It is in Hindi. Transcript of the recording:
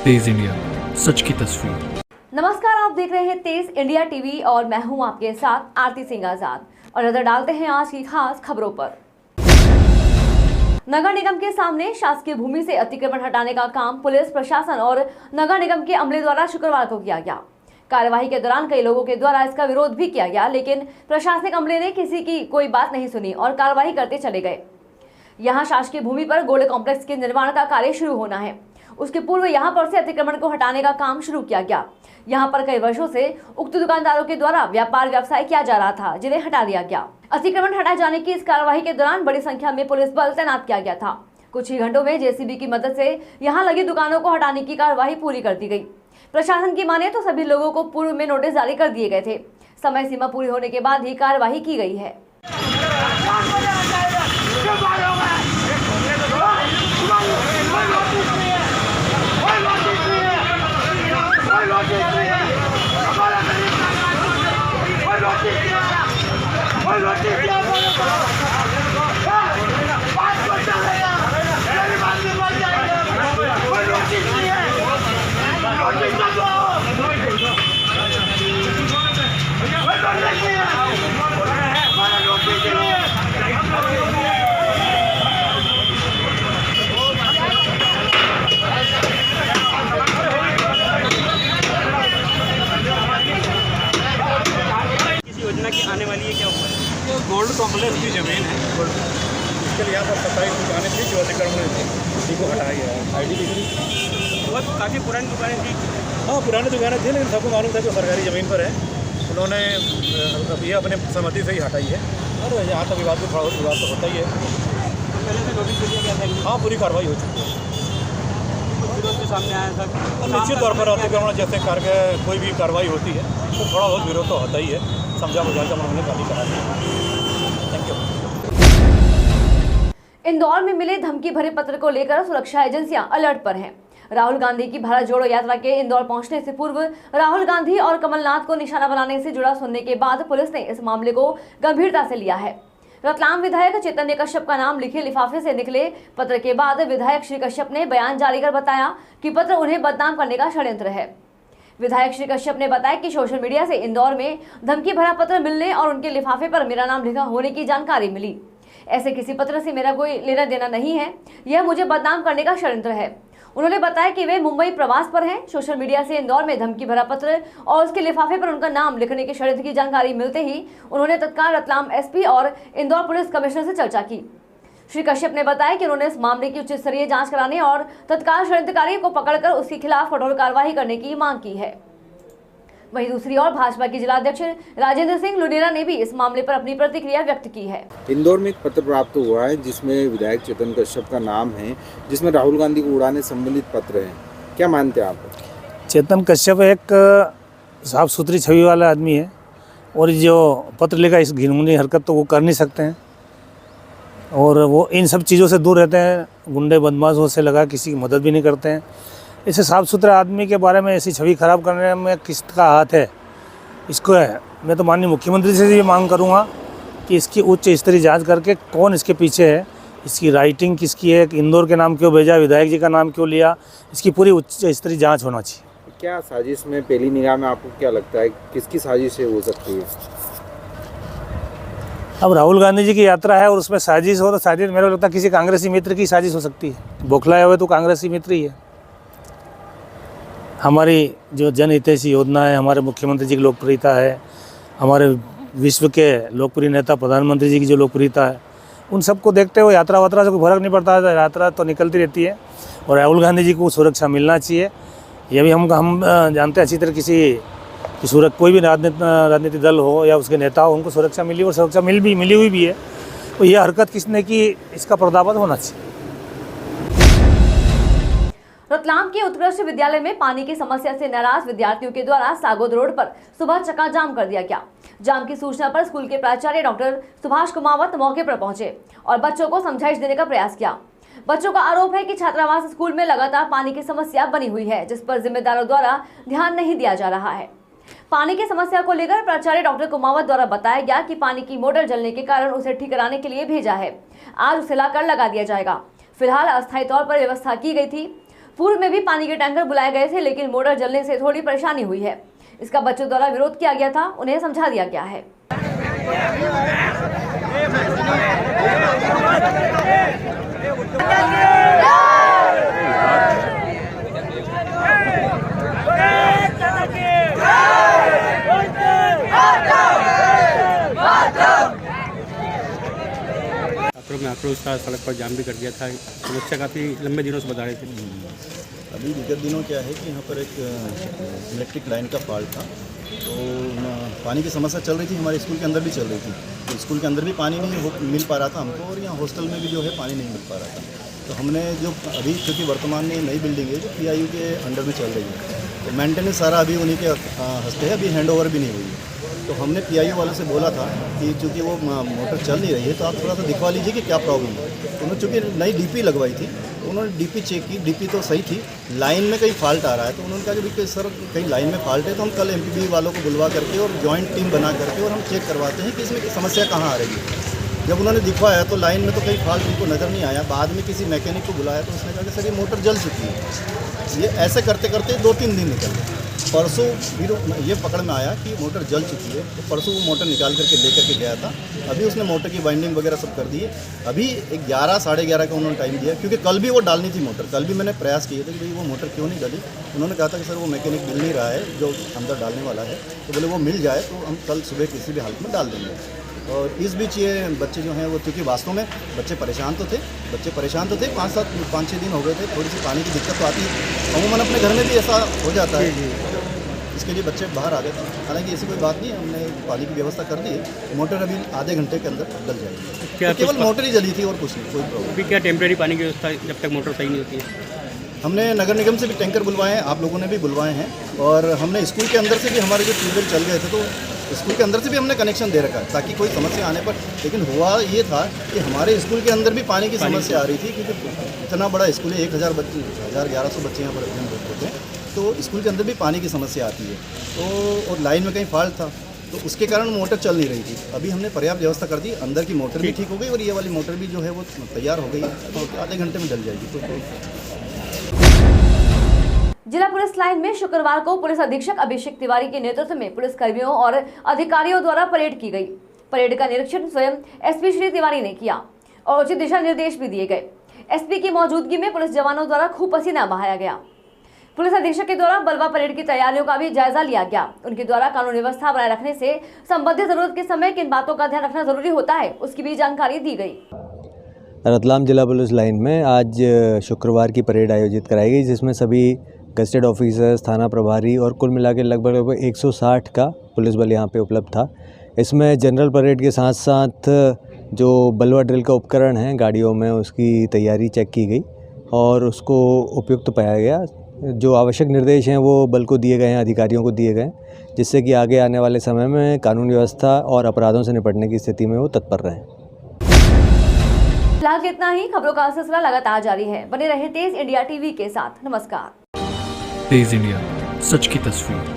तेज इंडिया, सच की तस्वीर। नमस्कार, आप देख रहे हैं तेज इंडिया टीवी और मैं हूं आपके साथ आरती सिंह आजाद। और नजर डालते हैं आज की खास खबरों पर। नगर निगम के सामने शासकीय भूमि से अतिक्रमण हटाने का काम पुलिस प्रशासन और नगर निगम के अमले द्वारा शुक्रवार को किया गया। कार्यवाही के दौरान कई लोगों के द्वारा इसका विरोध भी किया गया, लेकिन प्रशासनिक अमले ने किसी की कोई बात नहीं सुनी और कार्रवाई करते चले गए। यहाँ शासकीय भूमि पर गोल्ड कॉम्प्लेक्स के निर्माण का कार्य शुरू होना है। उसके पूर्व यहाँ पर से अतिक्रमण को हटाने का काम शुरू किया गया। यहाँ पर कई वर्षों से उक्त दुकानदारों के द्वारा व्यापार व्यवसाय किया जा रहा था, जिन्हें हटा दिया गया। अतिक्रमण हटाए जाने की इस कार्यवाही के दौरान बड़ी संख्या में पुलिस बल तैनात किया गया था। कुछ ही घंटों में जेसीबी की मदद से यहाँ लगी दुकानों को हटाने की कार्यवाही पूरी कर दी गई। प्रशासन की माने तो सभी लोगों को पूर्व में नोटिस जारी कर दिए गए थे। समय सीमा पूरी होने के बाद ही कार्यवाही की गई है। योजना की आने वाली है क्या ऊपर? जो गोल्ड कॉम्प्लेक्स की ज़मीन है, इसके लिए यहाँ पर 27 दुकानें थी जो अतिक्रमण थी, इसी को हटाया गया है। आईडी दिख रही? बहुत काफ़ी पुरानी दुकानें थी। हाँ, पुरानी दुकानें थी, लेकिन सबको मालूम था कि सरकारी ज़मीन पर है। उन्होंने अब ये अपने सहमति से ही हटाई है और यहाँ तक विवाद तो होता ही है। पहले से नोटिस दे दिया गया था? हाँ, पूरी कार्रवाई हो चुकी है। विरोध के सामने आया था? और निश्चित तौर पर अतिक्रमण जैसे करके कोई भी कार्रवाई होती है तो थोड़ा बहुत विरोध तो होता ही है। समझा बुझा कर उन्होंने गाली करा दी। Thank you. इंदौर में मिले धमकी भरे पत्र को लेकर सुरक्षा एजेंसियां अलर्ट पर हैं। राहुल गांधी की भारत जोड़ो यात्रा के इंदौर पहुंचने से पूर्व राहुल गांधी और कमलनाथ को निशाना बनाने से जुड़ा सुनने के बाद पुलिस ने इस मामले को गंभीरता से लिया है। रतलाम विधायक चैतन्य कश्यप का नाम लिखे लिफाफे से निकले पत्र के बाद विधायक श्री कश्यप ने बयान जारी कर बताया कि पत्र उन्हें बदनाम करने का षड्यंत्र है। विधायक श्री कश्यप ने बताया कि सोशल मीडिया से इंदौर में धमकी भरा पत्र मिलने और उनके लिफाफे पर मेरा नाम लिखा होने की जानकारी मिली। ऐसे किसी पत्र से मेरा कोई लेना देना नहीं है, यह मुझे बदनाम करने का षड्यंत्र है। उन्होंने बताया कि वे मुंबई प्रवास पर हैं। सोशल मीडिया से इंदौर में धमकी भरा पत्र और उसके लिफाफे पर उनका नाम लिखने के षड्यंत्र की जानकारी मिलते ही उन्होंने तत्काल रतलाम एसपी और इंदौर पुलिस कमिश्नर से चर्चा की। श्री कश्यप ने बताया कि उन्होंने इस मामले की उच्च स्तरीय जांच कराने और तत्काल षड्यंत्रकारी को पकड़कर उसके खिलाफ कठोर कार्रवाई करने की मांग की है। वहीं दूसरी ओर भाजपा के जिलाध्यक्ष राजेंद्र सिंह लुडेरा ने भी इस मामले पर अपनी प्रतिक्रिया व्यक्त की है। इंदौर में एक पत्र प्राप्त हुआ है जिसमें विधायक चेतन कश्यप का नाम है, जिसमें राहुल गांधी को उड़ाने संबंधित पत्र है। क्या मानते हैं आप? चेतन कश्यप एक साफ सुथरी छवि वाला आदमी है और जो पत्र लिखा इस घिनौनी हरकत तो वो कर नहीं सकते हैं और वो इन सब चीज़ों से दूर रहते हैं। गुंडे बदमाशों से लगा किसी की मदद भी नहीं करते हैं। ऐसे साफ सुथरे आदमी के बारे में ऐसी छवि खराब करने में किसका हाथ है? इसको है मैं तो माननीय मुख्यमंत्री से ये मांग करूँगा कि इसकी उच्च स्तरीय जांच करके कौन इसके पीछे है, इसकी राइटिंग किसकी है, इंदौर के नाम क्यों भेजा, विधायक जी का नाम क्यों लिया, इसकी पूरी उच्च स्तरीय जांच होना चाहिए। क्या साजिश में पहली निगाह में आपको क्या लगता है किसकी साजिश हो सकती है? अब राहुल गांधी जी की यात्रा है और उसमें साजिश हो तो साजिश मेरे को लगता है किसी कांग्रेसी मित्र की साजिश हो सकती है। बौखलाए हुए तो कांग्रेसी मित्र ही है। हमारी जो जनहितैषी योजना है, हमारे मुख्यमंत्री जी की लोकप्रियता है, हमारे विश्व के लोकप्रिय नेता प्रधानमंत्री जी की जो लोकप्रियता है, उन सबको देखते हुए यात्रा वात्रा से कोई फर्क नहीं पड़ता है। यात्रा तो निकलती रहती है और राहुल गांधी जी को सुरक्षा मिलना चाहिए। ये भी हम जानते हैं अच्छी तरह किसी की सुरक्षा कोई भी राजनीतिक दल हो या उसके नेता हो, उनको सुरक्षा मिली और सुरक्षा मिली हुई भी है। तो ये हरकत किसने की, इसका पर्दाफाश होना चाहिए। रतलाम के उत्कृष्ट विद्यालय में पानी की समस्या से नाराज विद्यार्थियों के द्वारा सागोद रोड पर सुबह चक्का जाम कर दिया गया। जाम की सूचना पर स्कूल के प्राचार्य डॉक्टर सुभाष कुमावत मौके पर पहुंचे और बच्चों को समझाइश देने का प्रयास किया। बच्चों का आरोप है कि छात्रावास स्कूल में लगातार पानी की समस्या बनी हुई है, जिस पर जिम्मेदारों द्वारा ध्यान नहीं दिया जा रहा है। पानी की समस्या को लेकर प्राचार्य डॉक्टर कुमावत द्वारा बताया गया कि पानी की मोटर जलने के कारण उसे ठीक कराने के लिए भेजा है। आज उसे लाकर लगा दिया जाएगा। फिलहाल अस्थायी तौर पर व्यवस्था की गई थी। पूर्व में भी पानी के टैंकर बुलाए गए थे, लेकिन मोटर जलने से थोड़ी परेशानी हुई है। इसका बच्चों द्वारा विरोध किया गया था, उन्हें समझा दिया गया है। छात्रों में आक्रोश था, सड़क पर जाम भी कर दिया था। समस्या काफ़ी लंबे दिनों से बता रहे थे। अभी विगत दिनों क्या है कि यहाँ पर एक इलेक्ट्रिक लाइन का फॉल्ट था, तो पानी की समस्या चल रही थी, हमारे स्कूल के अंदर भी चल रही थी। तो स्कूल के अंदर भी पानी नहीं मिल पा रहा था हमको, और यहाँ हॉस्टल में भी जो है पानी नहीं मिल पा रहा था। तो हमने जो अभी क्योंकि वर्तमान में नई बिल्डिंग है जो PIU के अंडर में चल रही है, तो मेंटेनेंस सारा अभी उन्हीं के हस्ते है, अभी हैंडओवर भी नहीं हुई है। तो हमने PIU वालों से बोला था कि चूँकि वो मोटर चल नहीं रही है तो आप थोड़ा सा दिखवा लीजिए कि क्या प्रॉब्लम है। उन्होंने चूँकि नई DP लगवाई थी, उन्होंने DP चेक की, DP तो सही थी, लाइन में कहीं फॉल्ट आ रहा है। तो उन्होंने कहा कि सर कहीं लाइन में फॉल्ट है तो हम कल MPB वालों को बुलवा करके और जॉइंट टीम बना करके और हम चेक करवाते हैं कि इसमें समस्या कहाँ आ रही है। जब उन्होंने दिखवाया तो लाइन में तो कहीं फॉल्ट उनको नज़र नहीं आया। बाद में किसी मैकेनिक को बुलाया तो उसने कहा कि सर ये मोटर जल चुकी है। ये ऐसे करते करते 2-3 दिन निकल गए। परसों फिर ये पकड़ में आया कि मोटर जल चुकी है, तो परसों वो मोटर निकाल करके ले करके गया था। अभी उसने मोटर की वाइंडिंग वगैरह सब कर दी है। अभी 11 साढ़े 11 का उन्होंने टाइम दिया, क्योंकि कल भी वो डालनी थी मोटर। कल भी मैंने प्रयास किए थे कि भाई वो मोटर क्यों नहीं डाली। उन्होंने कहा था कि सर वो मैकेनिक मिल नहीं रहा है जो अंदर डालने वाला है, तो बोले वो मिल जाए तो हम कल सुबह किसी भी हालत में डाल देंगे। और इस बीच ये बच्चे जो हैं वो, क्योंकि वास्तव में बच्चे परेशान तो थे 5-6 दिन हो गए थे। थोड़ी सी पानी की दिक्कत तो आती है, अमूमन अपने घर में भी ऐसा हो जाता है। इसके लिए बच्चे बाहर आ गए थे। हालांकि ऐसी कोई बात नहीं, हमने पानी की व्यवस्था कर दी है। मोटर अभी आधे घंटे के अंदर डल जाएगी। क्या केवल मोटर ही जली थी और कुछ नहीं, कोई प्रॉब्लम। अभी क्या टेम्प्रेरी पानी की व्यवस्था जब तक मोटर सही नहीं होती है? हमने नगर निगम से भी टैंकर बुलवाए हैं, आप लोगों ने भी बुलवाए हैं, और हमने स्कूल के अंदर से भी, हमारे जो ट्यूबवेल चल गए थे तो स्कूल के अंदर से भी हमने कनेक्शन दे रखा है ताकि कोई समस्या आने पर। लेकिन हुआ ये था कि हमारे स्कूल के अंदर भी पानी की समस्या आ रही थी, क्योंकि इतना बड़ा स्कूल है, 1100 बच्चे यहाँ पर अध्ययन करते हैं, तो स्कूल के अंदर भी पानी की समस्या आती है। तो और लाइन में कहीं फॉल्ट था, तो उसके कारण मोटर चल नहीं रही थी। अभी हमने पर्याप्त व्यवस्था कर दी, अंदर की मोटर भी ठीक हो गई और ये वाली मोटर भी जो है वो तैयार हो गई है, तो आधे घंटे में डल जाएगी। तो जिला पुलिस लाइन में शुक्रवार को पुलिस अधीक्षक अभिषेक तिवारी के नेतृत्व में पुलिस कर्मियों और अधिकारियों द्वारा परेड की गई। परेड का निरीक्षण स्वयं SP श्री तिवारी ने किया और उचित दिशा निर्देश भी दिए गए। SP की मौजूदगी में पुलिस जवानों द्वारा खूब पसीना बहाया गया। पुलिस अधीक्षक के द्वारा बलवा परेड की तैयारियों का भी जायजा लिया गया। उनके द्वारा कानून व्यवस्था बनाए रखने से संबंधित जरूरत के समय किन बातों का ध्यान रखना जरूरी होता है, उसकी भी जानकारी दी गई। रतलाम जिला पुलिस लाइन में आज शुक्रवार की परेड आयोजित कराई गई, जिसमें सभी गस्टेड ऑफिसर्स, थाना प्रभारी और कुल मिला के लगभग 160 का पुलिस बल यहाँ पे उपलब्ध था। इसमें जनरल परेड के साथ साथ जो बलवा ड्रिल का उपकरण है गाड़ियों में, उसकी तैयारी चेक की गई और उसको उपयुक्त पाया गया। जो आवश्यक निर्देश हैं वो बल को दिए गए हैं, अधिकारियों को दिए गए, जिससे कि आगे आने वाले समय में कानून व्यवस्था और अपराधों से निपटने की स्थिति में वो तत्पर रहें। फिलहाल इतना ही। खबरों का सिलसिला लगातार जारी है। बने रहे तेज इंडिया TV के साथ। नमस्कार। तेज इंडिया, सच की तस्वीर।